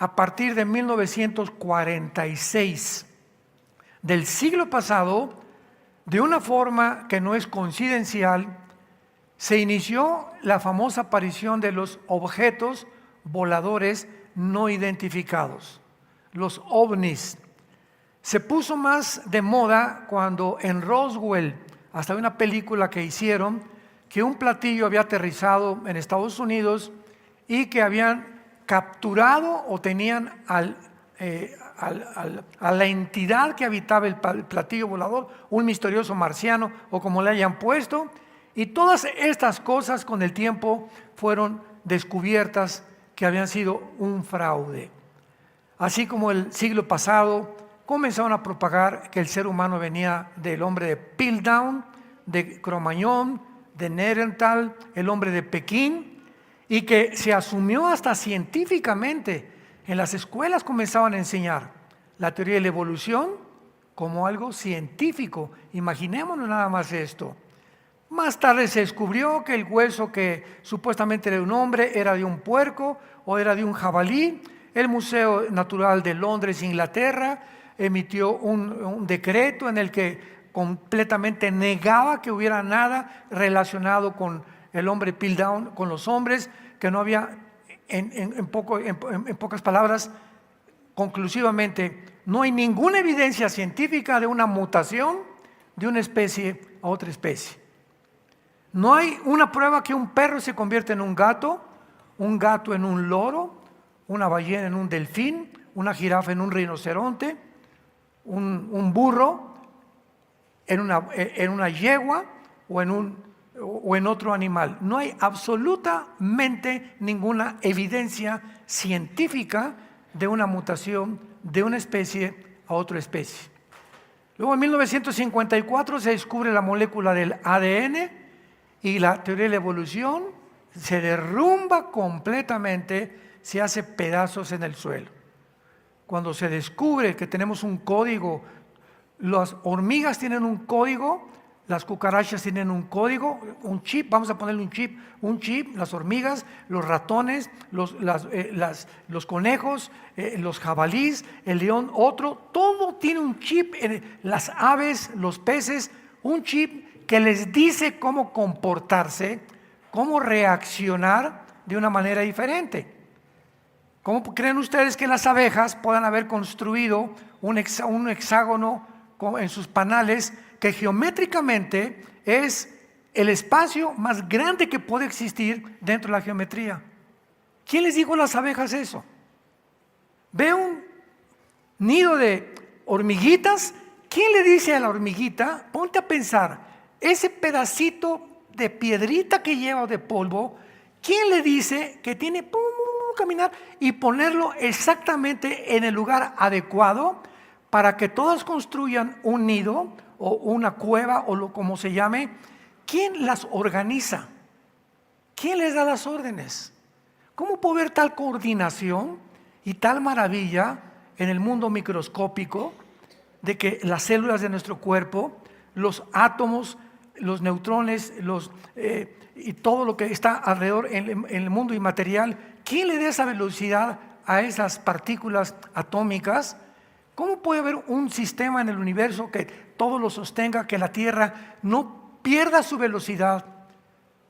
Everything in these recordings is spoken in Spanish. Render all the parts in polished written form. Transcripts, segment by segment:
a partir de 1946 del siglo pasado, de una forma que no es coincidencial, se inició la famosa aparición de los objetos voladores no identificados, los ovnis. Se puso más de moda cuando en Roswell, hasta una película que hicieron, que un platillo había aterrizado en Estados Unidos y que habían capturado o tenían a la entidad que habitaba el platillo volador, un misterioso marciano o como le hayan puesto, y todas estas cosas con el tiempo fueron descubiertas que habían sido un fraude. Así como el siglo pasado comenzaron a propagar que el ser humano venía del hombre de Piltdown, de Cro-Magnon, de Neandertal, el hombre de Pekín, y que se asumió hasta científicamente. En las escuelas comenzaban a enseñar la teoría de la evolución como algo científico. Imaginémonos nada más esto. Más tarde se descubrió que el hueso que supuestamente era de un hombre era de un puerco o era de un jabalí. El Museo Natural de Londres, Inglaterra, emitió un decreto en el que completamente negaba que hubiera nada relacionado con el hombre Piltdown, con los hombres, que no había, en pocas palabras, conclusivamente, no hay ninguna evidencia científica de una mutación de una especie a otra especie. No hay una prueba que un perro se convierte en un gato en un loro, una ballena en un delfín, una jirafa en un rinoceronte, un burro en una yegua o en otro animal. No hay absolutamente ninguna evidencia científica de una mutación de una especie a otra especie. Luego en 1954 se descubre la molécula del ADN y la teoría de la evolución se derrumba completamente, se hace pedazos en el suelo. Cuando se descubre que tenemos un código, las hormigas tienen un código, las cucarachas tienen un código, un chip, vamos a ponerle un chip, las hormigas, los ratones, los conejos, los jabalíes, el león, otro, todo tiene un chip, las aves, los peces, un chip que les dice cómo comportarse, cómo reaccionar de una manera diferente. ¿Cómo creen ustedes que las abejas puedan haber construido un hexágono en sus panales que geométricamente es el espacio más grande que puede existir dentro de la geometría? ¿Quién les dijo a las abejas eso? Ve un nido de hormiguitas, ¿quién le dice a la hormiguita? Ponte a pensar, ese pedacito de piedrita que lleva de polvo, ¿quién le dice que tiene que caminar y ponerlo exactamente en el lugar adecuado para que todas construyan un nido o una cueva o como se llame? ¿Quién las organiza? ¿Quién les da las órdenes? ¿Cómo puede haber tal coordinación y tal maravilla en el mundo microscópico de que las células de nuestro cuerpo, los átomos, los neutrones, y todo lo que está alrededor en el mundo inmaterial, ¿quién le da esa velocidad a esas partículas atómicas? ¿Cómo puede haber un sistema en el universo que todo lo sostenga, que la Tierra no pierda su velocidad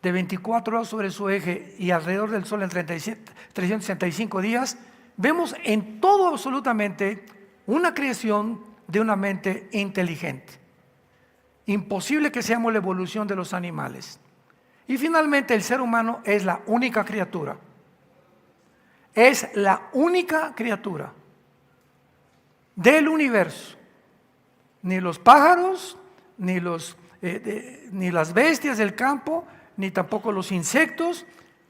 de 24 horas sobre su eje y alrededor del Sol en 365 días? Vemos en todo absolutamente una creación de una mente inteligente. Imposible que seamos la evolución de los animales. Y finalmente el ser humano es la única criatura. Es la única criatura del universo. Ni los pájaros, ni las bestias del campo, ni tampoco los insectos,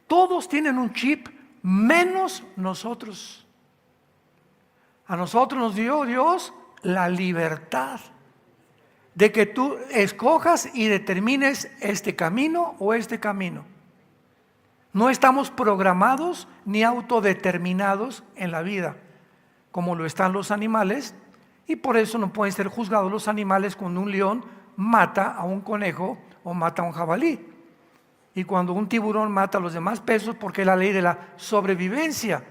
todos tienen un chip, menos nosotros. A nosotros nos dio Dios la libertad de que tú escojas y determines este camino o este camino. No estamos programados ni autodeterminados en la vida, como lo están los animales, y por eso no pueden ser juzgados los animales cuando un león mata a un conejo o mata a un jabalí. Y cuando un tiburón mata a los demás peces, porque es la ley de la sobrevivencia.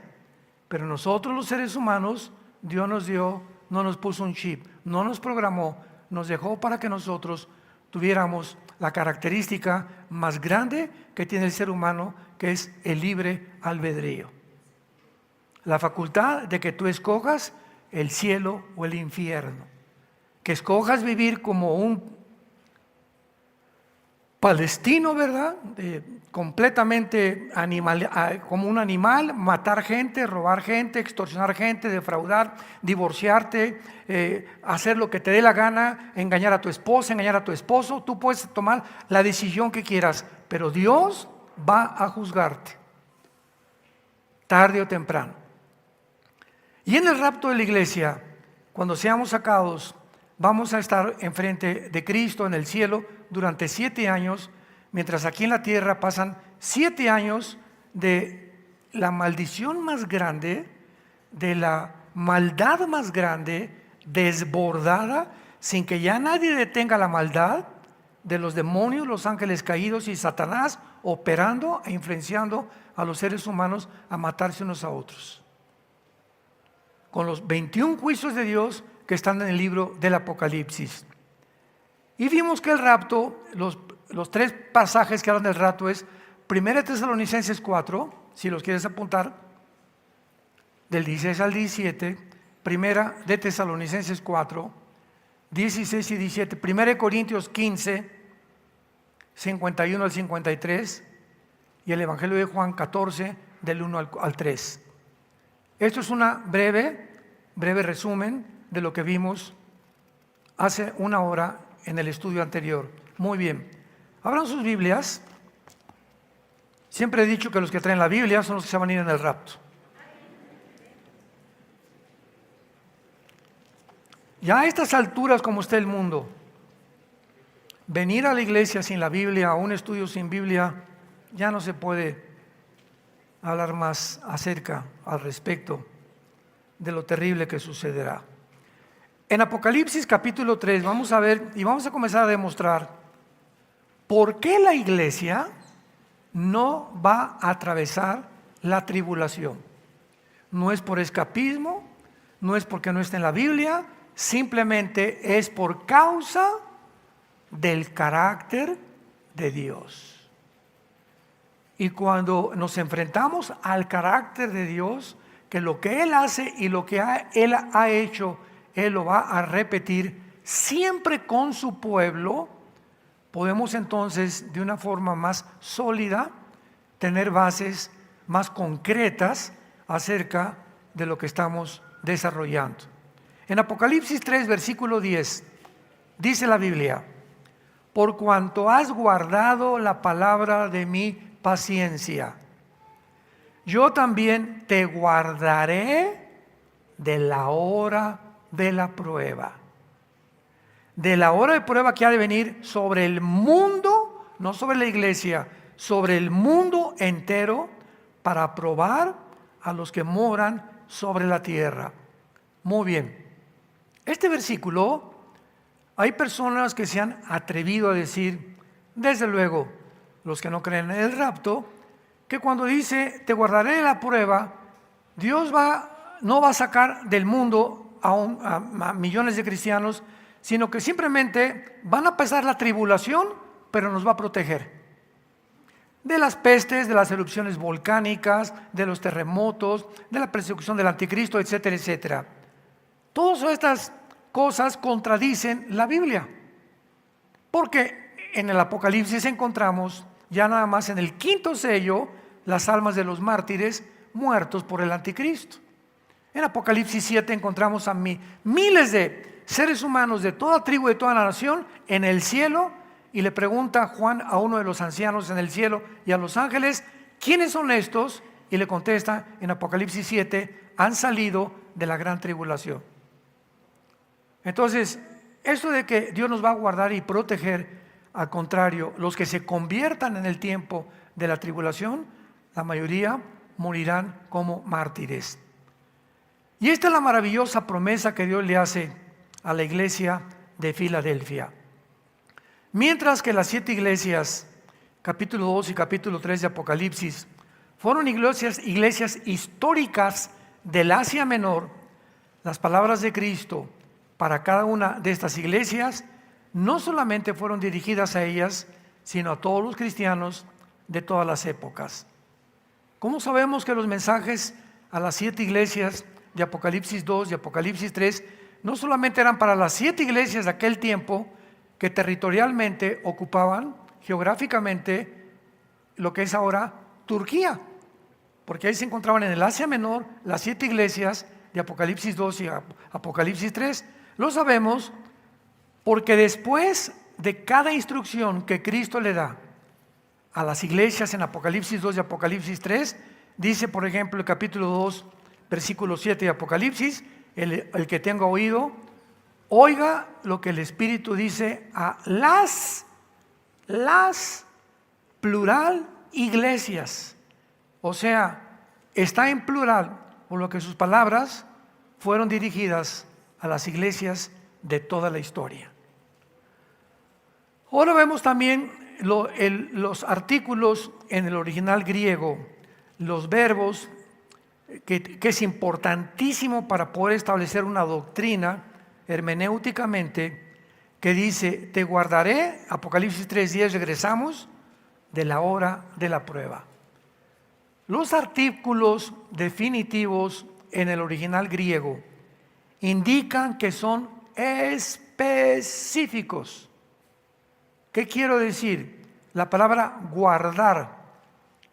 Pero nosotros los seres humanos, Dios nos dio, no nos puso un chip, no nos programó, nos dejó para que nosotros tuviéramos la característica más grande que tiene el ser humano, que es el libre albedrío. La facultad de que tú escojas el cielo o el infierno. Que escojas vivir como un palestino, ¿verdad? Completamente animal, como un animal, matar gente, robar gente, extorsionar gente, defraudar, divorciarte, hacer lo que te dé la gana, engañar a tu esposa, engañar a tu esposo. Tú puedes tomar la decisión que quieras, pero Dios va a juzgarte, tarde o temprano. Y en el rapto de la iglesia, cuando seamos sacados, vamos a estar enfrente de Cristo en el cielo durante 7 años, mientras aquí en la tierra pasan 7 años de la maldición más grande, de la maldad más grande, desbordada, sin que ya nadie detenga la maldad de los demonios, los ángeles caídos y Satanás operando e influenciando a los seres humanos a matarse unos a otros. Con los 21 juicios de Dios que están en el libro del Apocalipsis. Y vimos que el rapto, los 3 pasajes que hablan del rapto es 1 Tesalonicenses 4, si los quieres apuntar, del 16 al 17, 1 de Tesalonicenses 4, 16 y 17, 1 Corintios 15, 51 al 53, y el Evangelio de Juan 14, del 1 al 3. Esto es una breve resumen de lo que vimos hace 1 hora en el estudio anterior. Muy bien, abran sus Biblias. Siempre he dicho que los que traen la Biblia son los que se van a ir en el rapto. Ya a estas alturas, como está el mundo, venir a la iglesia sin la Biblia, a un estudio sin Biblia, ya no se puede hablar más acerca, al respecto de lo terrible que sucederá. En Apocalipsis capítulo 3 vamos a ver y vamos a comenzar a demostrar por qué la iglesia no va a atravesar la tribulación. No es por escapismo, no es porque no esté en la Biblia, simplemente es por causa del carácter de Dios. Y cuando nos enfrentamos al carácter de Dios, que lo que Él hace y lo que Él ha hecho, Él lo va a repetir siempre con su pueblo, podemos entonces de una forma más sólida tener bases más concretas acerca de lo que estamos desarrollando. En Apocalipsis 3, versículo 10, dice la Biblia: por cuanto has guardado la palabra de mi paciencia, yo también te guardaré de la hora de la prueba. De la hora de prueba que ha de venir sobre el mundo, no sobre la iglesia, sobre el mundo entero, para probar a los que moran sobre la tierra. Muy bien. Este versículo, hay personas que se han atrevido a decir, desde luego, los que no creen en el rapto, que cuando dice te guardaré de la prueba, Dios no va a sacar del mundo a millones de cristianos, sino que simplemente van a pasar la tribulación, pero nos va a proteger de las pestes, de las erupciones volcánicas, de los terremotos, de la persecución del anticristo, etcétera, etcétera. Todas estas cosas contradicen la Biblia, porque en el Apocalipsis encontramos ya nada más en el 5º sello las almas de los mártires muertos por el anticristo. En Apocalipsis 7 encontramos a miles de seres humanos de toda tribu, de toda nación en el cielo, y le pregunta Juan a uno de los ancianos en el cielo y a los ángeles, ¿quiénes son estos? Y le contesta en Apocalipsis 7, han salido de la gran tribulación. Entonces, esto de que Dios nos va a guardar y proteger, al contrario, los que se conviertan en el tiempo de la tribulación, la mayoría morirán como mártires. Y esta es la maravillosa promesa que Dios le hace a la iglesia de Filadelfia. Mientras que las 7 iglesias, capítulo 2 y capítulo 3 de Apocalipsis, fueron iglesias históricas del Asia Menor, las palabras de Cristo para cada una de estas iglesias no solamente fueron dirigidas a ellas, sino a todos los cristianos de todas las épocas. ¿Cómo sabemos que los mensajes a las 7 iglesias de Apocalipsis 2 y Apocalipsis 3 no solamente eran para las 7 iglesias de aquel tiempo que territorialmente ocupaban geográficamente lo que es ahora Turquía? Porque ahí se encontraban en el Asia Menor las 7 iglesias de Apocalipsis 2 y Apocalipsis 3. Lo sabemos porque después de cada instrucción que Cristo le da a las iglesias en Apocalipsis 2 y Apocalipsis 3, dice por ejemplo el capítulo 2, versículo 7 de Apocalipsis, el que tenga oído, oiga lo que el Espíritu dice a las plural iglesias. O sea, está en plural, por lo que sus palabras fueron dirigidas a las iglesias de toda la historia. Ahora vemos también los artículos en el original griego, los verbos, que es importantísimo para poder establecer una doctrina hermenéuticamente, que dice, te guardaré, Apocalipsis 3:10, regresamos, de la hora de la prueba. Los artículos definitivos en el original griego indican que son específicos. ¿Qué quiero decir? La palabra guardar,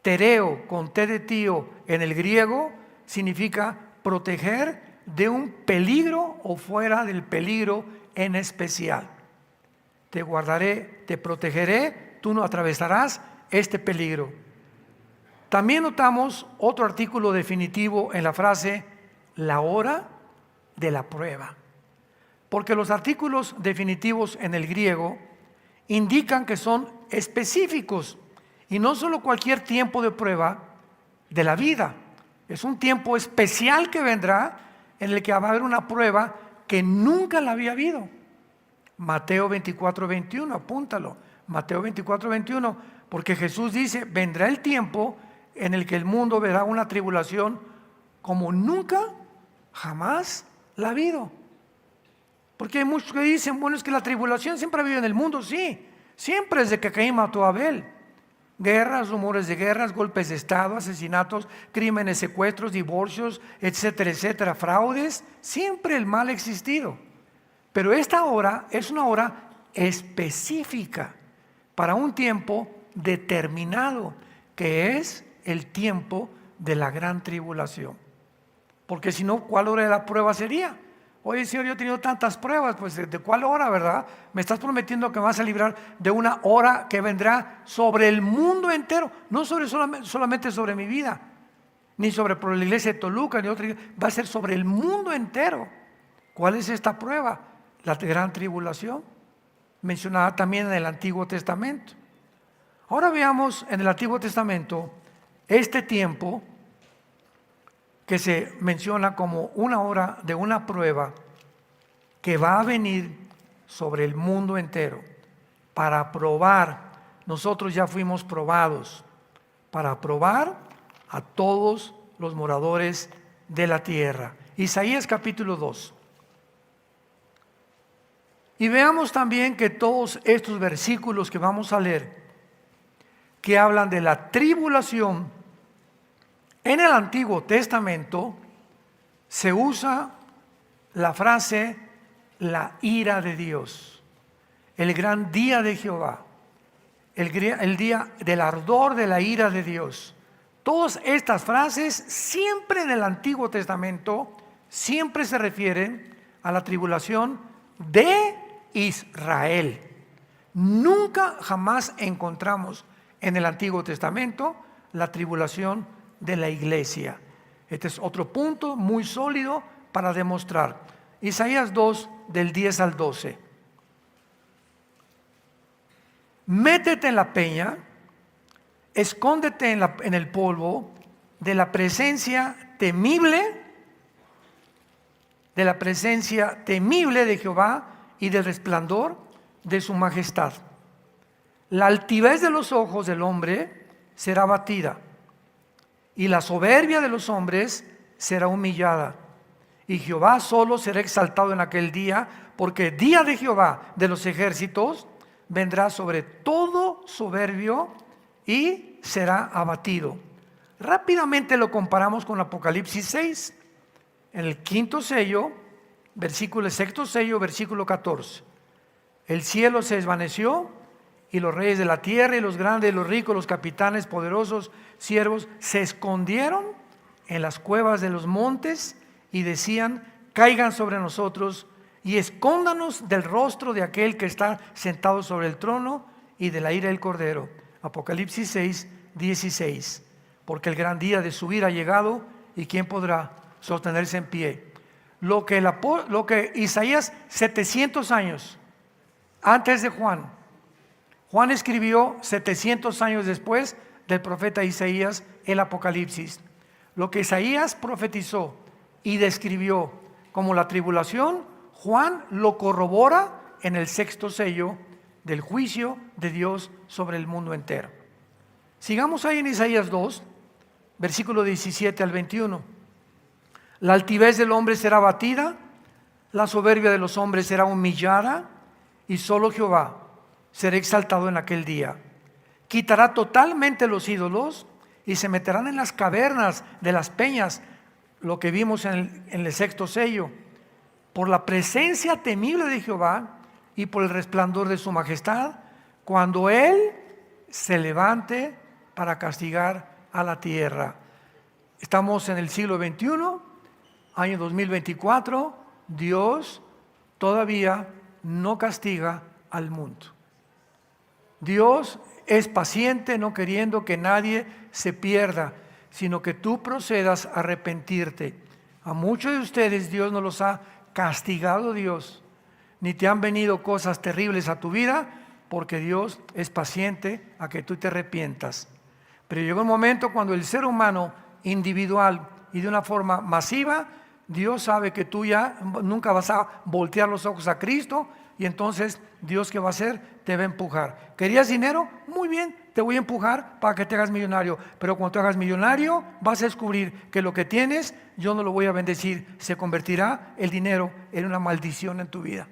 tereo con T de tío en el griego, significa proteger de un peligro o fuera del peligro en especial. Te guardaré, te protegeré, tú no atravesarás este peligro. También notamos otro artículo definitivo en la frase, la hora de la prueba. Porque los artículos definitivos en el griego indican que son específicos y no solo cualquier tiempo de prueba de la vida. Es un tiempo especial que vendrá en el que va a haber una prueba que nunca la había habido. Mateo 24:21, apúntalo. Mateo 24:21, porque Jesús dice, vendrá el tiempo en el que el mundo verá una tribulación como nunca, jamás la ha habido. Porque hay muchos que dicen, bueno, es que la tribulación siempre ha habido en el mundo. Sí, siempre desde que Caín mató a Abel. Guerras, rumores de guerras, golpes de estado, asesinatos, crímenes, secuestros, divorcios, etcétera, etcétera, fraudes. Siempre el mal ha existido. Pero esta hora es una hora específica para un tiempo determinado, que es el tiempo de la gran tribulación. Porque si no, ¿cuál hora de la prueba sería? Oye, Señor, yo he tenido tantas pruebas, pues ¿de cuál hora, verdad? Me estás prometiendo que me vas a librar de una hora que vendrá sobre el mundo entero, no solamente sobre mi vida, ni sobre por la iglesia de Toluca, ni otra iglesia, va a ser sobre el mundo entero. ¿Cuál es esta prueba? La gran tribulación, mencionada también en el Antiguo Testamento. Ahora veamos en el Antiguo Testamento este tiempo que se menciona como una hora de una prueba que va a venir sobre el mundo entero para probar. Nosotros ya fuimos probados, para probar a todos los moradores de la tierra. Isaías capítulo 2. Y veamos también que todos estos versículos que vamos a leer, que hablan de la tribulación, en el Antiguo Testamento se usa la frase la ira de Dios, el gran día de Jehová, el día del ardor de la ira de Dios. Todas estas frases siempre en el Antiguo Testamento siempre se refieren a la tribulación de Israel. Nunca jamás encontramos en el Antiguo Testamento la tribulación de la iglesia. Este es otro punto muy sólido para demostrar. Isaías 2, del 10 al 12. Métete en la peña, escóndete en el polvo de la presencia temible de Jehová y del resplandor de su majestad. La altivez de los ojos del hombre será abatida, y la soberbia de los hombres será humillada, y Jehová solo será exaltado en aquel día, porque el día de Jehová de los ejércitos vendrá sobre todo soberbio y será abatido. Rápidamente lo comparamos con Apocalipsis 6, en el quinto sello, el sexto sello, versículo 14. El cielo se desvaneció y los reyes de la tierra y los grandes, los ricos, los capitanes, poderosos, siervos, se escondieron en las cuevas de los montes y decían: caigan sobre nosotros y escóndanos del rostro de aquel que está sentado sobre el trono y de la ira del Cordero. Apocalipsis 6, 16. Porque el gran día de su ira ha llegado, y ¿quién podrá sostenerse en pie? Lo que Isaías, 700 años antes de Juan escribió 700 años después del profeta Isaías el Apocalipsis. Lo que Isaías profetizó y describió como la tribulación, Juan lo corrobora en el sexto sello del juicio de Dios sobre el mundo entero. Sigamos ahí en Isaías 2, versículo 17 al 21. La altivez del hombre será abatida, la soberbia de los hombres será humillada, y solo Jehová será exaltado en aquel día. Quitará totalmente los ídolos y se meterán en las cavernas de las peñas, lo que vimos en el sexto sello, por la presencia temible de Jehová y por el resplandor de su majestad, cuando Él se levante para castigar a la tierra. Estamos en el siglo XXI, año 2024, Dios todavía no castiga al mundo. Dios es paciente, no queriendo que nadie se pierda, sino que tú procedas a arrepentirte. A muchos de ustedes Dios no los ha castigado, Dios, ni te han venido cosas terribles a tu vida, porque Dios es paciente a que tú te arrepientas. Pero llegó un momento cuando el ser humano individual y de una forma masiva, Dios sabe que tú ya nunca vas a voltear los ojos a Cristo, y entonces Dios, ¿qué va a hacer? Te va a empujar. ¿Querías dinero? Muy bien, te voy a empujar para que te hagas millonario. Pero cuando te hagas millonario, vas a descubrir que lo que tienes, yo no lo voy a bendecir. Se convertirá el dinero en una maldición en tu vida.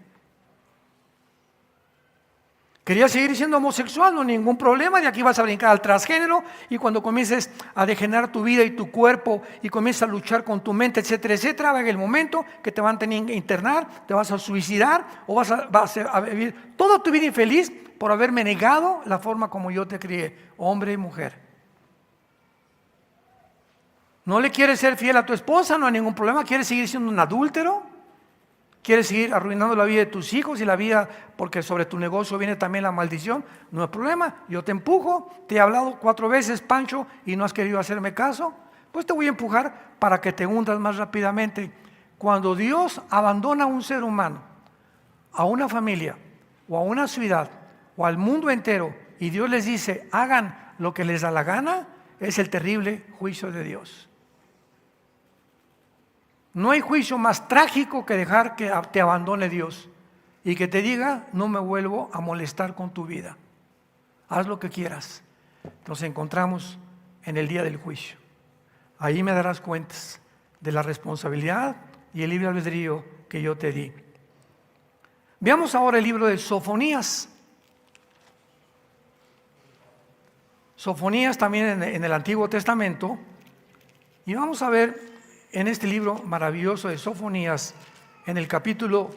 ¿Querías seguir siendo homosexual? No hay ningún problema, de aquí vas a brincar al transgénero, y cuando comiences a degenerar tu vida y tu cuerpo y comiences a luchar con tu mente, etcétera, etcétera, va a llegar el momento que te van a tener que internar, te vas a suicidar o vas a vivir toda tu vida infeliz por haberme negado la forma como yo te crié, hombre y mujer. ¿No le quieres ser fiel a tu esposa? No hay ningún problema. ¿Quieres seguir siendo un adúltero? ¿Quieres seguir arruinando la vida de tus hijos y la vida, porque sobre tu negocio viene también la maldición? No hay problema, yo te empujo. Te he hablado 4 veces, Pancho, y no has querido hacerme caso. Pues te voy a empujar para que te hundas más rápidamente. Cuando Dios abandona a un ser humano, a una familia, o a una ciudad, o al mundo entero, y Dios les dice, hagan lo que les da la gana, es el terrible juicio de Dios. No hay juicio más trágico que dejar que te abandone Dios y que te diga, no me vuelvo a molestar con tu vida. Haz lo que quieras. Nos encontramos en el día del juicio. Ahí me darás cuentas de la responsabilidad y el libre albedrío que yo te di. Veamos ahora el libro de Sofonías. Sofonías también en el Antiguo Testamento. Y vamos a ver en este libro maravilloso de Sofonías, en el capítulo,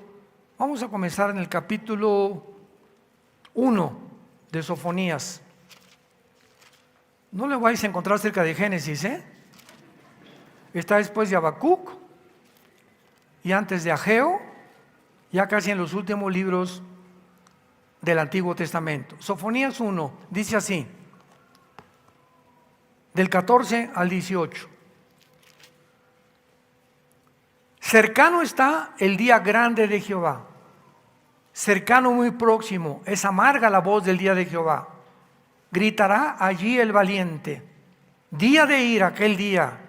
vamos a comenzar en el capítulo 1 de Sofonías. No lo vais a encontrar cerca de Génesis, está después de Habacuc y antes de Ageo, ya casi en los últimos libros del Antiguo Testamento. Sofonías 1 dice así, del 14 al 18. Cercano está el día grande de Jehová, cercano muy próximo, es amarga la voz del día de Jehová. Gritará allí el valiente, día de ira aquel día,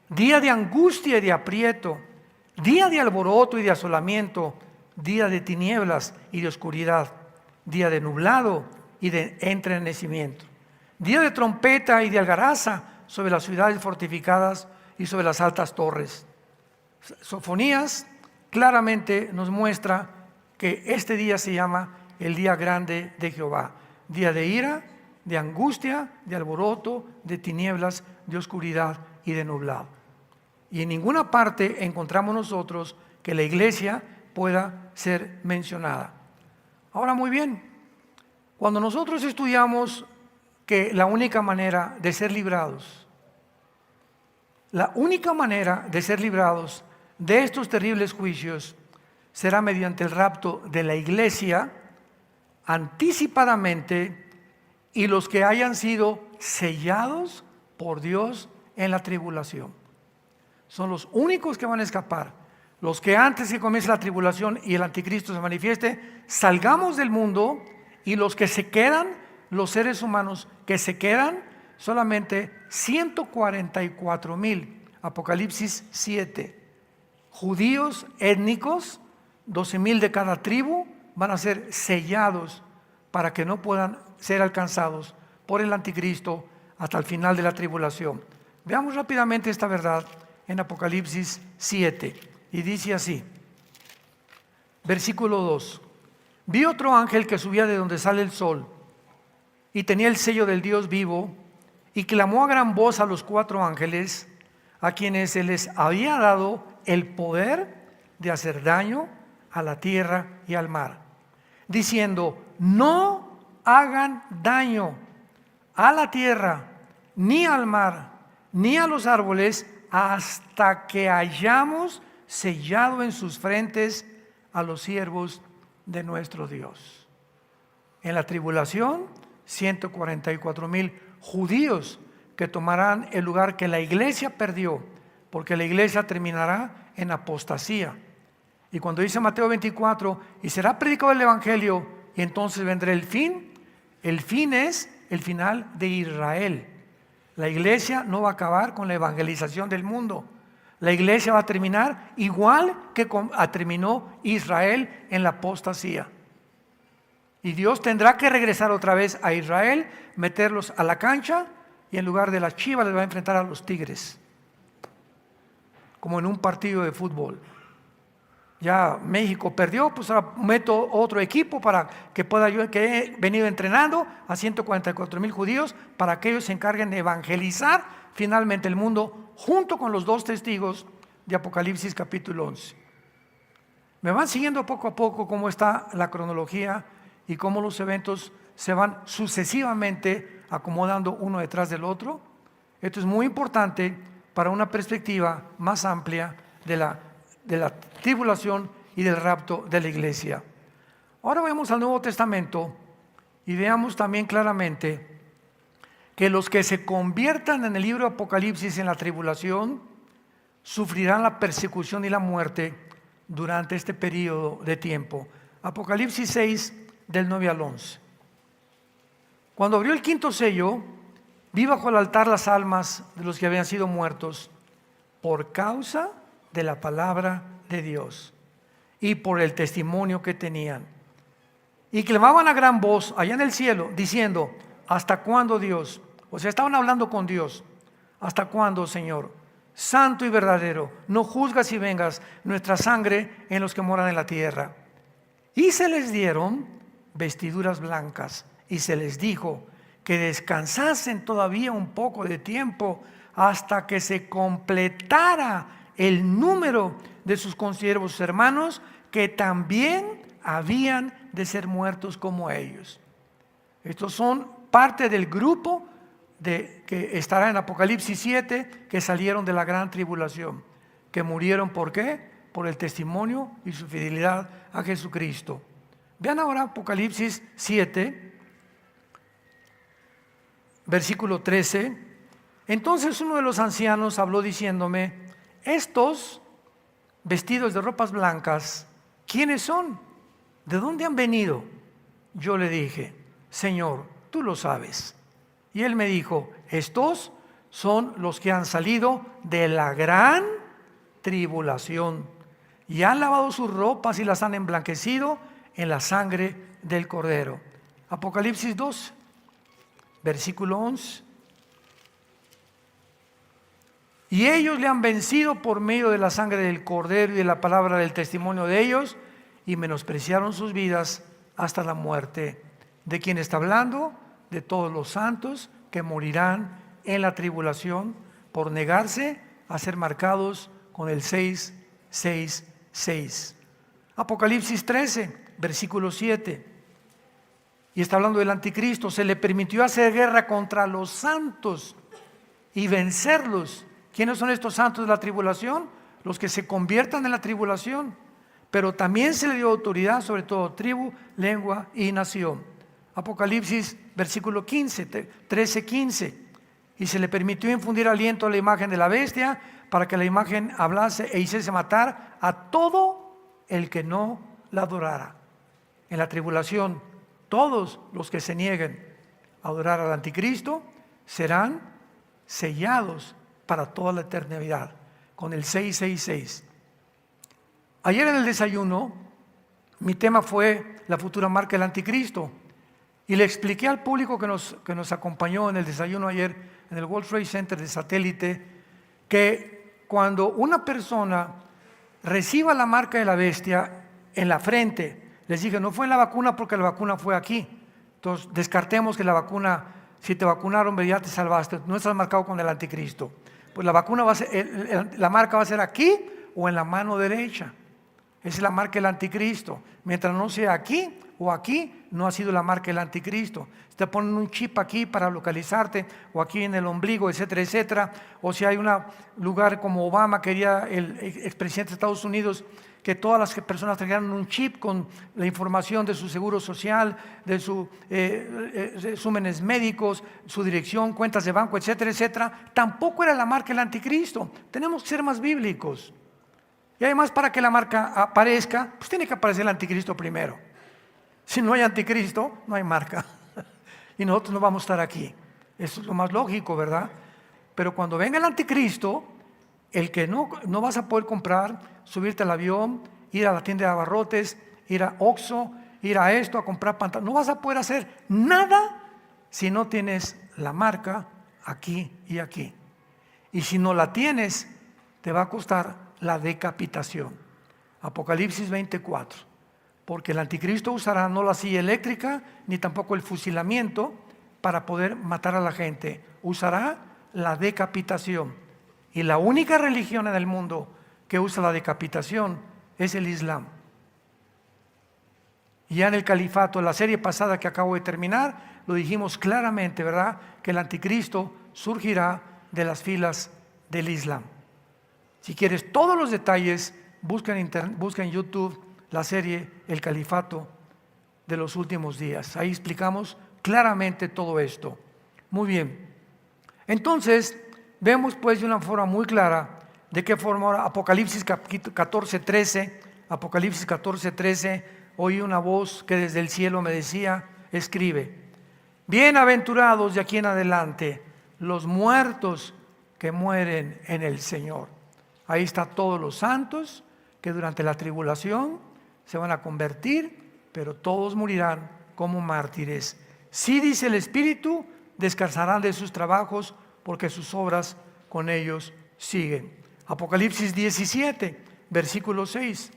día de angustia y de aprieto, día de alboroto y de asolamiento, día de tinieblas y de oscuridad, día de nublado y de entrenecimiento, día de trompeta y de algaraza sobre las ciudades fortificadas y sobre las altas torres. Sofonías claramente nos muestra que este día se llama el día grande de Jehová, día de ira, de angustia, de alboroto, de tinieblas, de oscuridad y de nublado. Y en ninguna parte encontramos nosotros que la iglesia pueda ser mencionada. Ahora, muy bien, cuando nosotros estudiamos que la única manera de ser librados, de estos terribles juicios será mediante el rapto de la iglesia anticipadamente, y los que hayan sido sellados por Dios en la tribulación. Son los únicos que van a escapar. Los que antes que comience la tribulación y el anticristo se manifieste, salgamos del mundo, y los que se quedan, los seres humanos que se quedan, solamente 144,000, Apocalipsis 7. Judíos étnicos, 12,000 de cada tribu, van a ser sellados para que no puedan ser alcanzados por el anticristo hasta el final de la tribulación. Veamos rápidamente esta verdad en Apocalipsis 7, y dice así, versículo 2: vi otro ángel que subía de donde sale el sol, y tenía el sello del Dios vivo, y clamó a gran voz a los 4 ángeles, a quienes se les había dado el poder de hacer daño a la tierra y al mar, diciendo: no hagan daño a la tierra, ni al mar, ni a los árboles, hasta que hayamos sellado en sus frentes a los siervos de nuestro Dios. En la tribulación, 144,000 judíos que tomarán el lugar que la iglesia perdió, porque la iglesia terminará en apostasía. Y cuando dice Mateo 24, y será predicado el evangelio, y entonces vendrá el fin es el final de Israel. La iglesia no va a acabar con la evangelización del mundo. La iglesia va a terminar igual que terminó Israel en la apostasía. Y Dios tendrá que regresar otra vez a Israel, meterlos a la cancha, y en lugar de las chivas les va a enfrentar a los tigres, como en un partido de fútbol. Ya México perdió, pues ahora meto otro equipo para que pueda yo, que he venido entrenando a 144,000 judíos, para que ellos se encarguen de evangelizar finalmente el mundo, junto con los 2 testigos de Apocalipsis capítulo 11. Me van siguiendo poco a poco cómo está la cronología y cómo los eventos se van sucesivamente acomodando uno detrás del otro. Esto es muy importante para una perspectiva más amplia de la tribulación y del rapto de la iglesia. Ahora vamos al Nuevo Testamento y veamos también claramente que los que se conviertan en el libro de Apocalipsis en la tribulación sufrirán la persecución y la muerte durante este periodo de tiempo. Apocalipsis 6, del 9 al 11. Cuando abrió el 5º sello, vi bajo el altar las almas de los que habían sido muertos por causa de la palabra de Dios y por el testimonio que tenían. Y clamaban a gran voz allá en el cielo, diciendo: ¿hasta cuándo, Dios? O sea, estaban hablando con Dios. ¿Hasta cuándo, Señor, santo y verdadero, no juzgas y vengas nuestra sangre en los que moran en la tierra? Y se les dieron vestiduras blancas, y se les dijo que descansasen todavía un poco de tiempo, hasta que se completara el número de sus consiervos hermanos, que también habían de ser muertos como ellos. Estos son parte del grupo que estará en Apocalipsis 7, que salieron de la gran tribulación, que murieron. ¿Por qué? Por el testimonio y su fidelidad a Jesucristo. Vean ahora Apocalipsis 7, versículo 13. Entonces uno de los ancianos habló diciéndome: estos vestidos de ropas blancas, ¿quiénes son? ¿De dónde han venido? Yo le dije: Señor, tú lo sabes. Y él me dijo: estos son los que han salido de la gran tribulación y han lavado sus ropas y las han emblanquecido en la sangre del Cordero. Apocalipsis 2, versículo 11. Y ellos le han vencido por medio de la sangre del Cordero y de la palabra del testimonio de ellos, y menospreciaron sus vidas hasta la muerte. ¿De quién está hablando? De todos los santos que morirán en la tribulación por negarse a ser marcados con el 666. Apocalipsis 13, versículo 7. Y está hablando del anticristo. Se le permitió hacer guerra contra los santos y vencerlos. ¿Quiénes son estos santos de la tribulación? Los que se conviertan en la tribulación. Pero también se le dio autoridad sobre todo tribu, lengua y nación. Apocalipsis versículo 15, 13, 15. Y se le permitió infundir aliento a la imagen de la bestia, para que la imagen hablase e hiciese matar a todo el que no la adorara. En la tribulación, todos los que se nieguen a adorar al anticristo serán sellados para toda la eternidad con el 666. Ayer en el desayuno mi tema fue la futura marca del anticristo, y le expliqué al público que nos acompañó en el desayuno ayer en el World Trade Center de Satélite, que cuando una persona reciba la marca de la bestia en la frente, les dije, no fue en la vacuna porque la vacuna fue aquí, entonces descartemos que la vacuna, si te vacunaron ya te salvaste, no estás marcado con el anticristo. Pues la vacuna va a ser, la marca va a ser aquí o en la mano derecha. Esa es la marca del anticristo. Mientras no sea aquí o aquí, no ha sido la marca del anticristo. Si te ponen un chip aquí para localizarte, o aquí en el ombligo, etcétera, etcétera. O si hay un lugar como Obama, quería el expresidente de Estados Unidos, que todas las personas trajeran un chip con la información de su seguro social, de sus resúmenes médicos, su dirección, cuentas de banco, etcétera, etcétera. Tampoco era la marca del anticristo. Tenemos que ser más bíblicos. Y además, para que la marca aparezca, pues tiene que aparecer el anticristo primero. Si no hay anticristo, no hay marca. Y nosotros no vamos a estar aquí. Eso es lo más lógico, ¿verdad? Pero cuando venga el anticristo, el que no vas a poder comprar, subirte al avión, ir a la tienda de abarrotes, ir a Oxxo, ir a esto, a comprar pantalones, no vas a poder hacer nada si no tienes la marca aquí y aquí. Y si no la tienes, te va a costar la decapitación. Apocalipsis 24. Porque el anticristo usará no la silla eléctrica, ni tampoco el fusilamiento para poder matar a la gente. Usará la decapitación. Y la única religión en el mundo que usa la decapitación es el Islam. Y ya en el califato, en la serie pasada que acabo de terminar, lo dijimos claramente, ¿verdad? Que el anticristo surgirá de las filas del Islam. Si quieres todos los detalles, busca en YouTube la serie El Califato de los últimos días. Ahí explicamos claramente todo esto. Muy bien. Entonces, vemos pues de una forma muy clara de qué forma ahora Apocalipsis 14:13, Apocalipsis 14:13, oí una voz que desde el cielo me decía, escribe, bienaventurados de aquí en adelante los muertos que mueren en el Señor. Ahí está todos los santos que durante la tribulación se van a convertir, pero todos morirán como mártires. Sí, dice el Espíritu, descansarán de sus trabajos, porque sus obras con ellos siguen. Apocalipsis 17, versículo 6.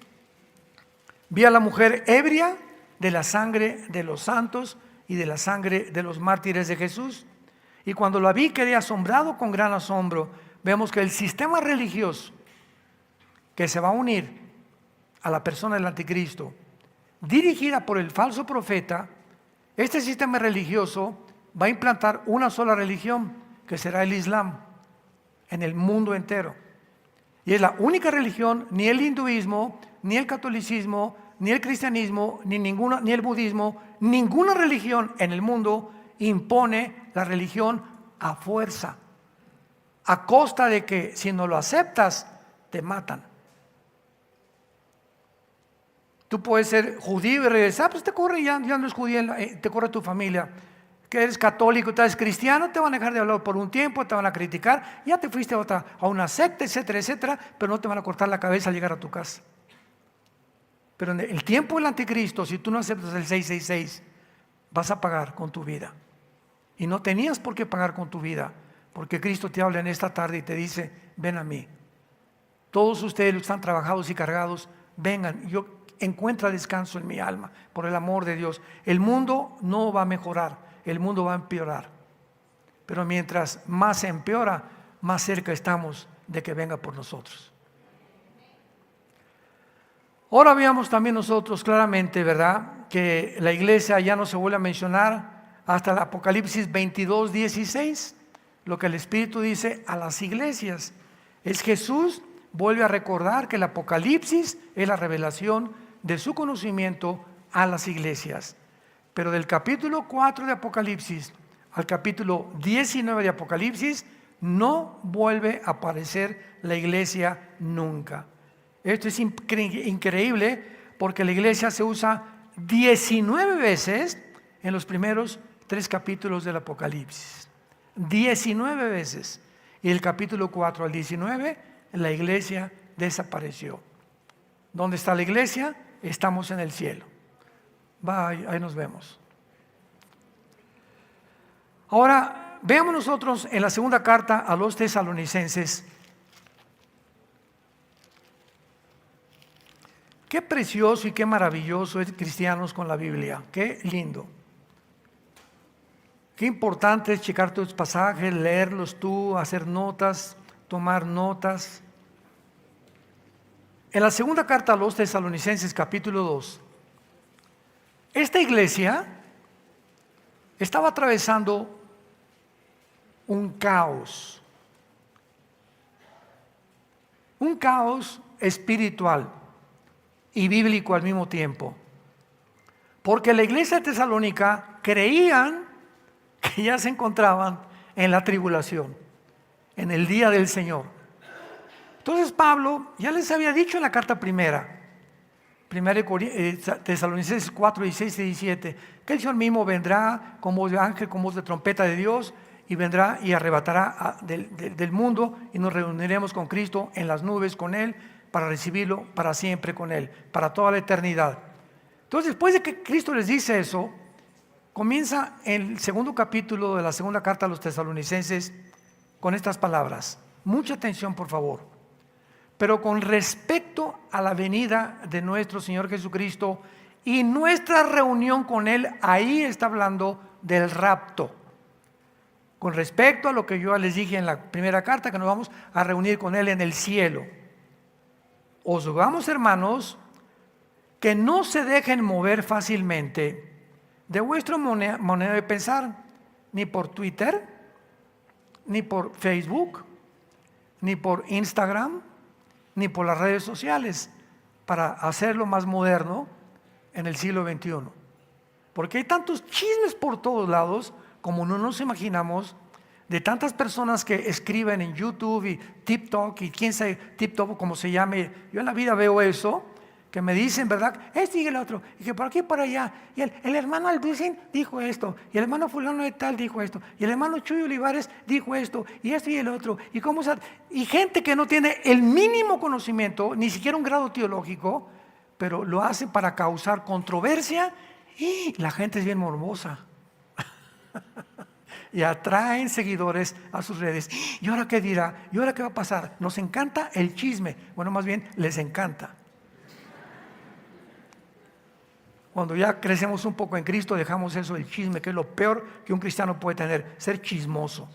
Vi a la mujer ebria de la sangre de los santos y de la sangre de los mártires de Jesús. Y cuando la vi quedé asombrado con gran asombro. Vemos que el sistema religioso que se va a unir a la persona del anticristo, dirigida por el falso profeta, este sistema religioso va a implantar una sola religión, que será el Islam, en el mundo entero. Y es la única religión, ni el hinduismo, ni el catolicismo, ni el cristianismo, ni el budismo, ninguna religión en el mundo impone la religión a fuerza, a costa de que si no lo aceptas, te matan. Tú puedes ser judío y regresar, pues te corre, ya no es judío, te corre tu familia. Que eres católico, tú eres cristiano, te van a dejar de hablar por un tiempo, te van a criticar, ya te fuiste a una secta, etcétera, etcétera, pero no te van a cortar la cabeza al llegar a tu casa. Pero en el tiempo del anticristo, si tú no aceptas el 666, vas a pagar con tu vida. Y no tenías por qué pagar con tu vida, porque Cristo te habla en esta tarde y te dice: ven a mí. Todos ustedes los que están trabajados y cargados, vengan, yo encuentra descanso en mi alma, por el amor de Dios. El mundo no va a mejorar, el mundo va a empeorar. Pero mientras más se empeora, más cerca estamos de que venga por nosotros. Ahora veamos también nosotros claramente, ¿verdad?, que la iglesia ya no se vuelve a mencionar hasta el Apocalipsis 22:16. Lo que el Espíritu dice a las iglesias es: Jesús vuelve a recordar que el Apocalipsis es la revelación de su conocimiento a las iglesias. Pero del capítulo 4 de Apocalipsis al capítulo 19 de Apocalipsis no vuelve a aparecer la iglesia nunca. Esto es increíble, porque la iglesia se usa 19 veces en los primeros 3 capítulos del Apocalipsis. 19 veces. Y del capítulo 4 al 19, la iglesia desapareció. ¿Dónde está la iglesia? Estamos en el cielo. Ahí nos vemos. Ahora, veamos nosotros en la segunda carta a los tesalonicenses. Qué precioso y qué maravilloso es cristianos con la Biblia. Qué lindo. Qué importante es checar tus pasajes, leerlos tú, hacer notas, tomar notas. En la segunda carta a los tesalonicenses, capítulo 2, esta iglesia estaba atravesando un caos espiritual y bíblico al mismo tiempo, porque la iglesia de Tesalónica creían que ya se encontraban en la tribulación, en el día del Señor. Entonces Pablo ya les había dicho en la carta primera Tesalonicenses 4, 16 y 17, que el Señor mismo vendrá con voz de ángel, con voz de trompeta de Dios, y vendrá y arrebatará del mundo, y nos reuniremos con Cristo en las nubes con Él, para recibirlo para siempre con Él, para toda la eternidad. Entonces, después de que Cristo les dice eso, comienza el segundo capítulo de la segunda carta a los tesalonicenses con estas palabras. Mucha atención, por favor. Pero con respecto a la venida de nuestro Señor Jesucristo y nuestra reunión con Él, ahí está hablando del rapto. Con respecto a lo que yo les dije en la primera carta, que nos vamos a reunir con Él en el cielo. Os rogamos, hermanos, que no se dejen mover fácilmente de vuestra manera de pensar, ni por Twitter, ni por Facebook, ni por Instagram, ni por las redes sociales, para hacerlo más moderno en el siglo XXI. Porque hay tantos chismes por todos lados, como no nos imaginamos, de tantas personas que escriben en YouTube y TikTok, y quién sabe, TikTok como se llame. Yo en la vida veo eso, que me dicen, ¿verdad? Este y el otro, y que por aquí y por allá, y el hermano Alducin dijo esto, y el hermano fulano de tal dijo esto, y el hermano Chuy Olivares dijo esto y el otro, y gente que no tiene el mínimo conocimiento, ni siquiera un grado teológico, pero lo hace para causar controversia, y la gente es bien morbosa. Y atraen seguidores a sus redes. ¿Y ahora qué dirá? ¿Y ahora qué va a pasar? Nos encanta el chisme. Bueno, más bien les encanta. Cuando ya crecemos un poco en Cristo, dejamos eso del chisme, que es lo peor que un cristiano puede tener, ser chismoso.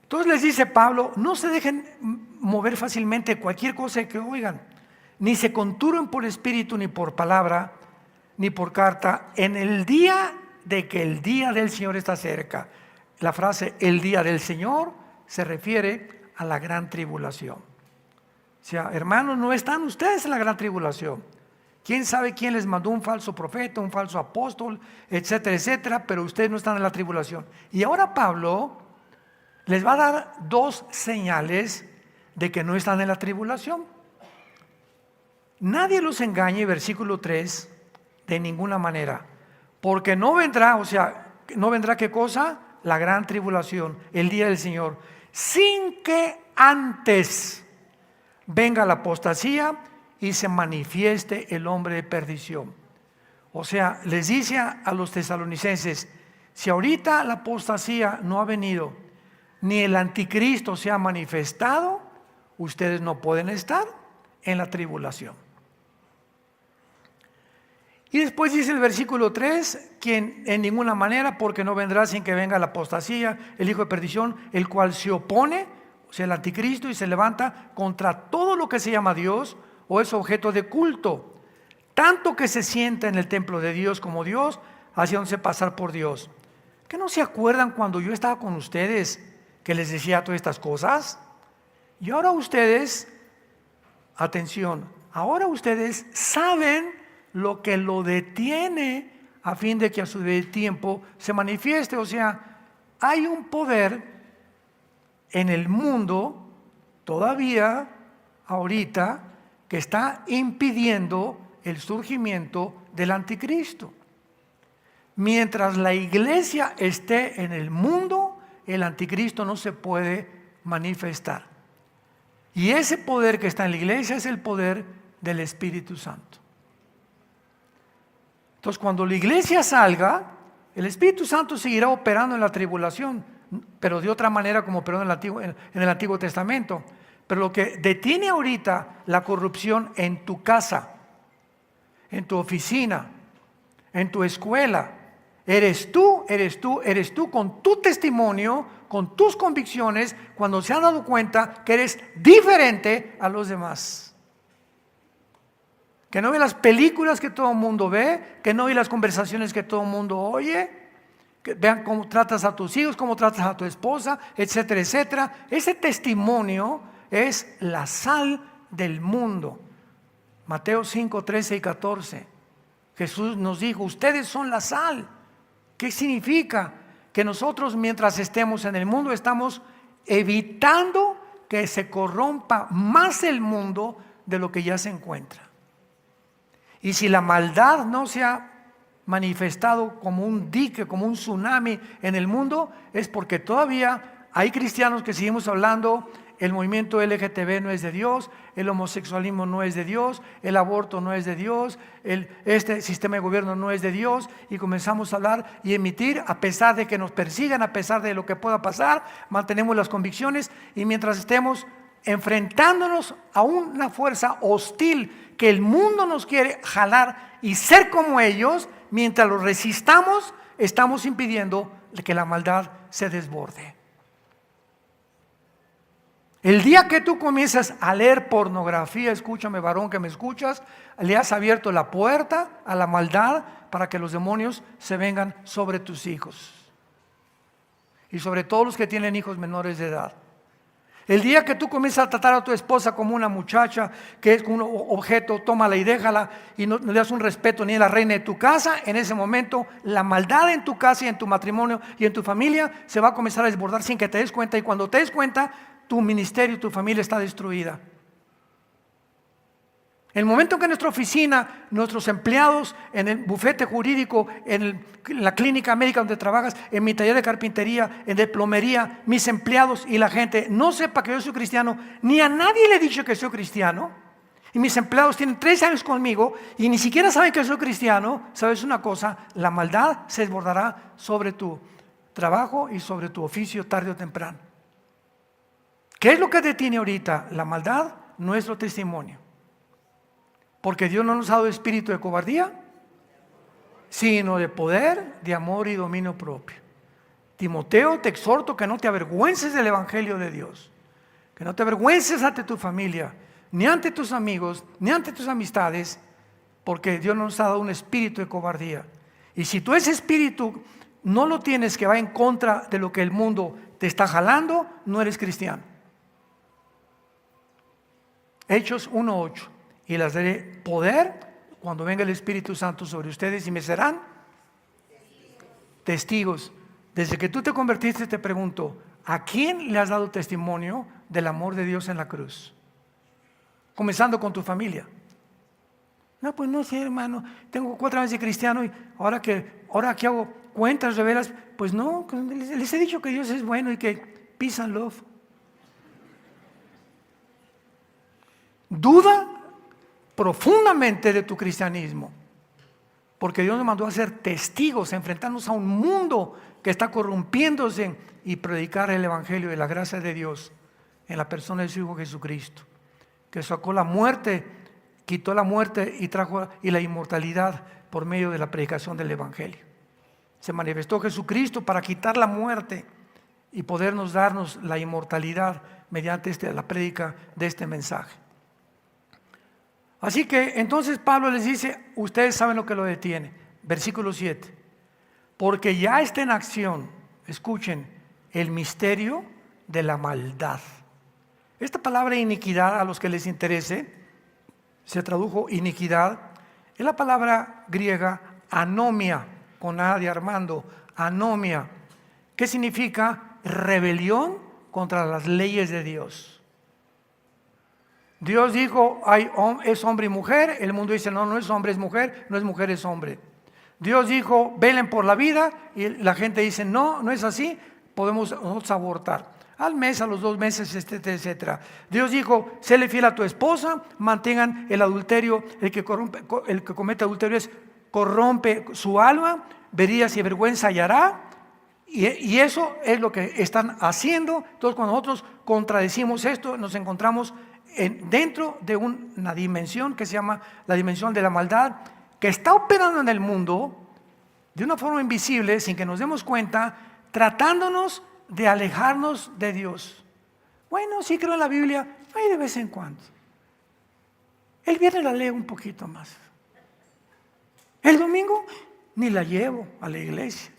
Entonces les dice Pablo: no se dejen mover fácilmente cualquier cosa que oigan, ni se conturben por espíritu, ni por palabra, ni por carta, en el día de que el día del Señor está cerca. La frase el día del Señor se refiere a la gran tribulación. O sea, hermanos, no están ustedes en la gran tribulación. ¿Quién sabe quién les mandó un falso profeta, un falso apóstol, etcétera, etcétera? Pero ustedes no están en la tribulación. Y ahora Pablo les va a dar 2 señales de que no están en la tribulación. Nadie los engañe, versículo 3, de ninguna manera. Porque no vendrá, o sea, no vendrá ¿qué cosa? La gran tribulación, el día del Señor, sin que antes venga la apostasía y se manifieste el hombre de perdición. O sea, les dice a los tesalonicenses: si ahorita la apostasía no ha venido, ni el anticristo se ha manifestado, ustedes no pueden estar en la tribulación. Y después dice el versículo 3, quien en ninguna manera, porque no vendrá sin que venga la apostasía, el hijo de perdición, el cual se opone, o sea, el anticristo, y se levanta contra todo lo que se llama Dios o es objeto de culto, tanto que se sienta en el templo de Dios como Dios, haciéndose pasar por Dios. ¿Qué no se acuerdan cuando yo estaba con ustedes que les decía todas estas cosas? Y ahora ustedes, atención, ahora ustedes saben lo que lo detiene a fin de que a su tiempo se manifieste. O sea, hay un poder en el mundo todavía ahorita que está impidiendo el surgimiento del anticristo. Mientras la iglesia esté en el mundo, el anticristo no se puede manifestar. Y ese poder que está en la iglesia es el poder del Espíritu Santo. Entonces, cuando la iglesia salga, el Espíritu Santo seguirá operando en la tribulación, pero de otra manera como operó en el Antiguo Testamento. Pero lo que detiene ahorita la corrupción en tu casa, en tu oficina, en tu escuela, eres tú con tu testimonio, con tus convicciones, cuando se han dado cuenta que eres diferente a los demás. Que no ve las películas que todo el mundo ve, que no ve las conversaciones que todo el mundo oye, que vean cómo tratas a tus hijos, cómo tratas a tu esposa, etcétera, etcétera. Ese testimonio es la sal del mundo. Mateo 5, 13 y 14. Jesús nos dijo, ustedes son la sal. ¿Qué significa? Que nosotros mientras estemos en el mundo estamos evitando que se corrompa más el mundo de lo que ya se encuentra. Y si la maldad no se ha manifestado como un dique, como un tsunami en el mundo, es porque todavía hay cristianos que seguimos hablando, el movimiento LGTB no es de Dios, el homosexualismo no es de Dios, el aborto no es de Dios, este sistema de gobierno no es de Dios, y comenzamos a hablar y emitir, a pesar de que nos persigan, a pesar de lo que pueda pasar, mantenemos las convicciones, y mientras estemos enfrentándonos a una fuerza hostil que el mundo nos quiere jalar y ser como ellos, mientras lo resistamos, estamos impidiendo que la maldad se desborde. El día que tú comienzas a leer pornografía, escúchame varón que me escuchas, le has abierto la puerta a la maldad para que los demonios se vengan sobre tus hijos y sobre todos los que tienen hijos menores de edad. El día que tú comienzas a tratar a tu esposa como una muchacha, que es un objeto, tómala y déjala, y no le das un respeto ni a la reina de tu casa, en ese momento la maldad en tu casa y en tu matrimonio y en tu familia se va a comenzar a desbordar sin que te des cuenta, y cuando te des cuenta, tu ministerio y tu familia está destruida. El momento que en nuestra oficina, nuestros empleados, en el bufete jurídico, en la clínica médica donde trabajas, en mi taller de carpintería, en de plomería, mis empleados y la gente no sepa que yo soy cristiano, ni a nadie le he dicho que soy cristiano, y mis empleados tienen 3 años conmigo y ni siquiera saben que soy cristiano, ¿sabes una cosa? La maldad se desbordará sobre tu trabajo y sobre tu oficio tarde o temprano. ¿Qué es lo que detiene ahorita? La maldad, nuestro testimonio. Porque Dios no nos ha dado espíritu de cobardía, sino de poder, de amor y dominio propio. Timoteo, te exhorto que no te avergüences del evangelio de Dios, que no te avergüences ante tu familia, ni ante tus amigos, ni ante tus amistades, porque Dios no nos ha dado un espíritu de cobardía. Y si tú ese espíritu no lo tienes, que va en contra de lo que el mundo te está jalando, no eres cristiano. Hechos 1:8. Y les daré poder cuando venga el Espíritu Santo sobre ustedes y me serán testigos. Desde que tú te convertiste te pregunto, ¿a quién le has dado testimonio del amor de Dios en la cruz? Comenzando con tu familia. No, pues no sé, hermano, tengo 4 años de cristiano y ahora que hago cuentas, revelas, pues no, les he dicho que Dios es bueno y que peace and love. Duda profundamente de tu cristianismo. Porque Dios nos mandó a ser testigos, a enfrentarnos a un mundo que está corrompiéndose y predicar el evangelio de la gracia de Dios en la persona de su Hijo Jesucristo, que sacó la muerte, quitó la muerte y trajo la inmortalidad por medio de la predicación del evangelio. Se manifestó Jesucristo para quitar la muerte y podernos darnos la inmortalidad mediante la prédica de este mensaje. Así que entonces Pablo les dice, ustedes saben lo que lo detiene. Versículo 7. Porque ya está en acción, escuchen, el misterio de la maldad. Esta palabra iniquidad, a los que les interese, se tradujo iniquidad, es la palabra griega anomia, con A de Armando, anomia, que significa rebelión contra las leyes de Dios. Dios dijo, es hombre y mujer, el mundo dice, no, no es hombre, es mujer, no es mujer, es hombre. Dios dijo, velen por la vida, y la gente dice, no, no es así, podemos nosotros abortar. Al mes, a los 2 meses, etcétera, etcétera. Dios dijo, séle fiel a tu esposa, mantengan el adulterio, el que comete adulterio corrompe su alma, verías y vergüenza hallará. Y eso es lo que están haciendo. Entonces, cuando nosotros contradecimos esto, nos encontramos dentro de una dimensión que se llama la dimensión de la maldad, que está operando en el mundo de una forma invisible, sin que nos demos cuenta, tratándonos de alejarnos de Dios. Bueno, sí creo en la Biblia, ahí de vez en cuando. El viernes la leo un poquito más. El domingo ni la llevo a la iglesia.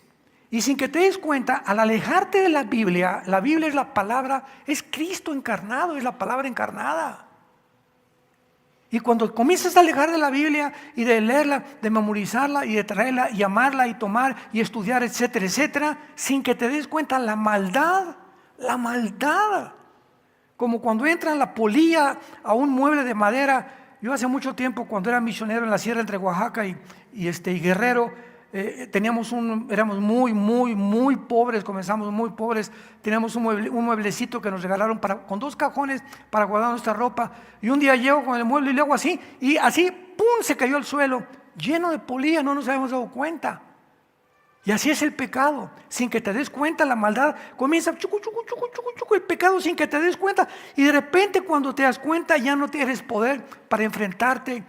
Y sin que te des cuenta, al alejarte de la Biblia es la palabra, es Cristo encarnado, es la palabra encarnada. Y cuando comienzas a alejar de la Biblia y de leerla, de memorizarla y de traerla y amarla y tomar y estudiar, etcétera, etcétera, sin que te des cuenta la maldad, como cuando entra la polilla a un mueble de madera. Yo hace mucho tiempo, cuando era misionero en la sierra entre Oaxaca y Guerrero, éramos muy pobres, comenzamos muy pobres. Teníamos un mueblecito que nos regalaron con 2 cajones para guardar nuestra ropa. Y un día llego con el mueble y le hago así, y así, ¡pum!, se cayó al suelo, lleno de polilla, no nos habíamos dado cuenta. Y así es el pecado, sin que te des cuenta, la maldad comienza el pecado sin que te des cuenta. Y de repente, cuando te das cuenta, ya no tienes poder para enfrentarte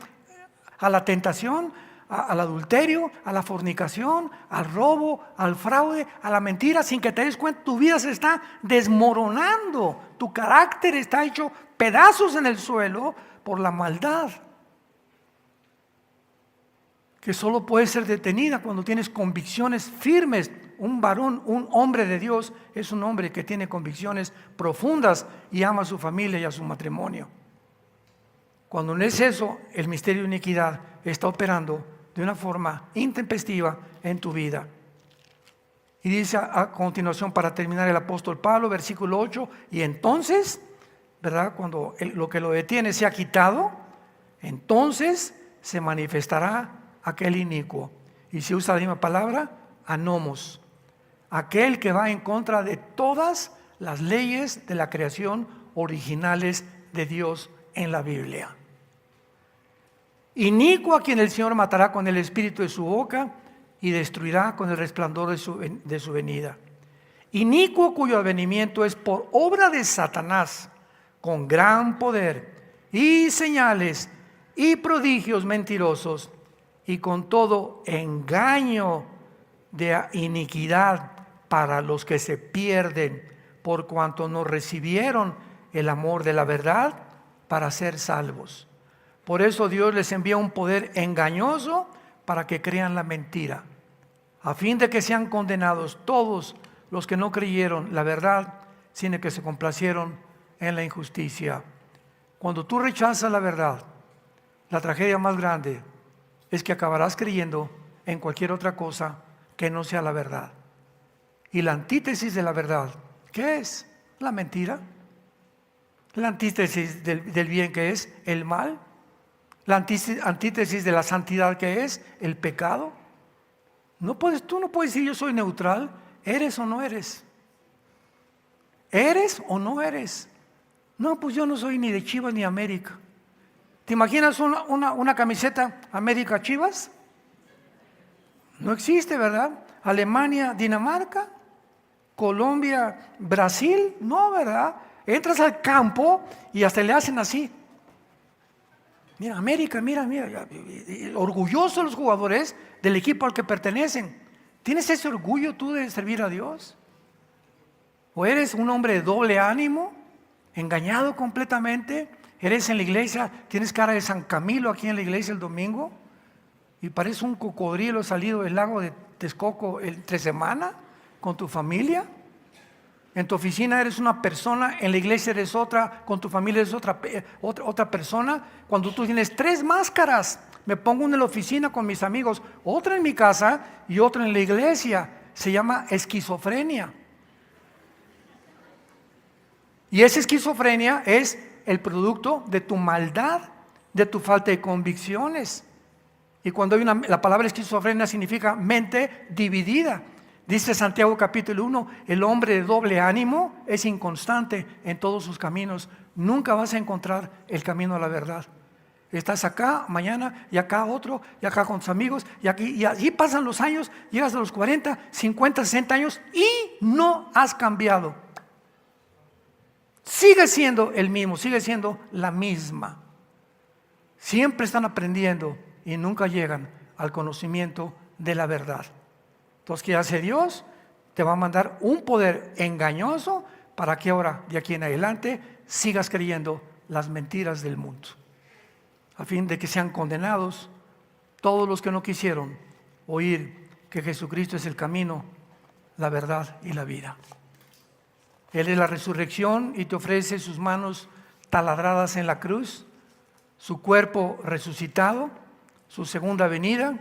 a la tentación, al adulterio, a la fornicación, al robo, al fraude, a la mentira. Sin que te des cuenta, tu vida se está desmoronando, tu carácter está hecho pedazos en el suelo por la maldad, que solo puede ser detenida cuando tienes convicciones firmes. Un varón, un hombre de Dios, es un hombre que tiene convicciones profundas y ama a su familia y a su matrimonio. Cuando no es eso, el misterio de iniquidad está operando de una forma intempestiva en tu vida. Y dice a continuación, para terminar, el apóstol Pablo, versículo 8, y entonces, ¿verdad?, cuando lo que lo detiene se ha quitado, entonces se manifestará aquel inicuo. Y se usa la misma palabra, anomos, aquel que va en contra de todas las leyes de la creación originales de Dios en la Biblia. Inicuo a quien el Señor matará con el espíritu de su boca y destruirá con el resplandor de su venida. Inicuo cuyo advenimiento es por obra de Satanás, con gran poder y señales y prodigios mentirosos, y con todo engaño de iniquidad para los que se pierden, por cuanto no recibieron el amor de la verdad para ser salvos. Por eso Dios les envía un poder engañoso para que crean la mentira, a fin de que sean condenados todos los que no creyeron la verdad, sino que se complacieron en la injusticia. Cuando tú rechazas la verdad, la tragedia más grande es que acabarás creyendo en cualquier otra cosa que no sea la verdad. Y la antítesis de la verdad, ¿qué es? La mentira. La antítesis del bien, ¿qué es? El mal. La antítesis de la santidad, ¿qué es? El pecado. Tú no puedes decir yo soy neutral. ¿Eres o no eres? ¿Eres o no eres? No, pues yo no soy ni de Chivas ni América. ¿Te imaginas una camiseta América Chivas? No existe, ¿verdad? Alemania, Dinamarca, Colombia, Brasil, no, ¿verdad? Entras al campo y hasta le hacen así. Mira, América, mira, orgullosos los jugadores del equipo al que pertenecen. ¿Tienes ese orgullo tú de servir a Dios? ¿O eres un hombre de doble ánimo, engañado completamente? ¿Eres en la iglesia, tienes cara de San Camilo aquí en la iglesia el domingo? Y parece un cocodrilo salido del lago de Texcoco entre semana con tu familia. En tu oficina eres una persona, en la iglesia eres otra, con tu familia eres otra persona. Cuando tú tienes 3 máscaras, me pongo una en la oficina con mis amigos, otra en mi casa y otra en la iglesia, se llama esquizofrenia. Y esa esquizofrenia es el producto de tu maldad, de tu falta de convicciones. Y cuando hay la palabra esquizofrenia significa mente dividida. Dice Santiago capítulo 1, el hombre de doble ánimo es inconstante en todos sus caminos. Nunca vas a encontrar el camino a la verdad. Estás acá mañana y acá otro, y acá con tus amigos, y aquí, y así pasan los años, llegas a los 40, 50, 60 años y no has cambiado. Sigue siendo el mismo, sigue siendo la misma. Siempre están aprendiendo y nunca llegan al conocimiento de la verdad. Entonces, ¿qué hace Dios? Te va a mandar un poder engañoso para que ahora, de aquí en adelante, sigas creyendo las mentiras del mundo, a fin de que sean condenados todos los que no quisieron oír que Jesucristo es el camino, la verdad y la vida. Él es la resurrección y te ofrece sus manos taladradas en la cruz, su cuerpo resucitado, su segunda venida,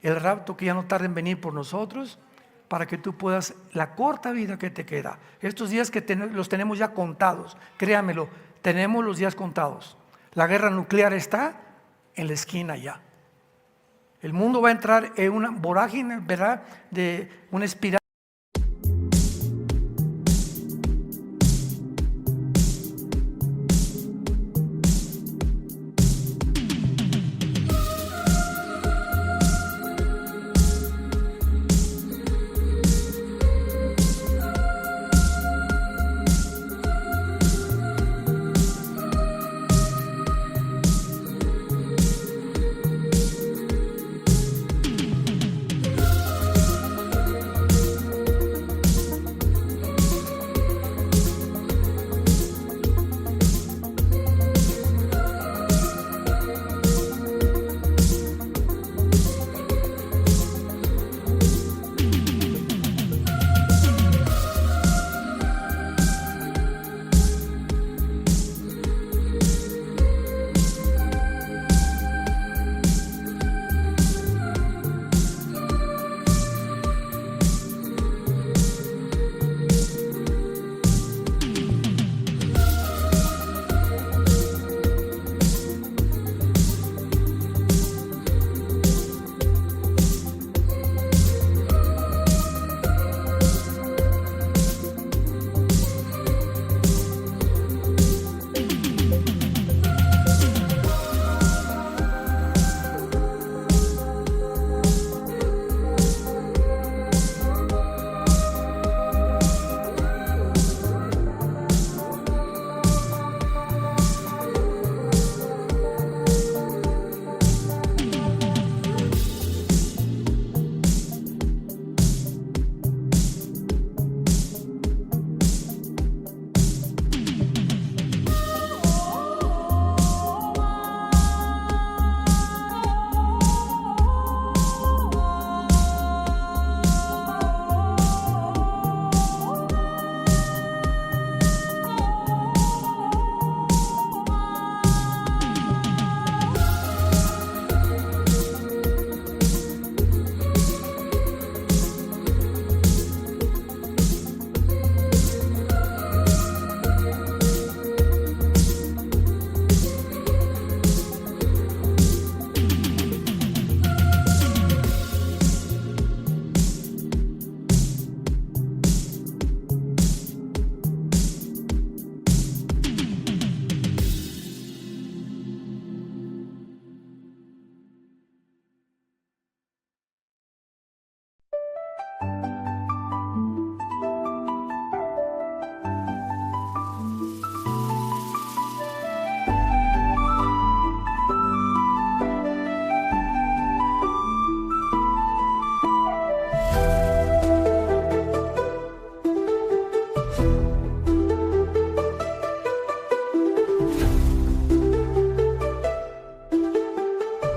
el rapto que ya no tarda en venir por nosotros, para que tú puedas, la corta vida que te queda, estos días que los tenemos ya contados, créamelo, tenemos los días contados. La guerra nuclear está en la esquina ya. El mundo va a entrar en una vorágine, ¿verdad?, de una espiral.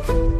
Dios.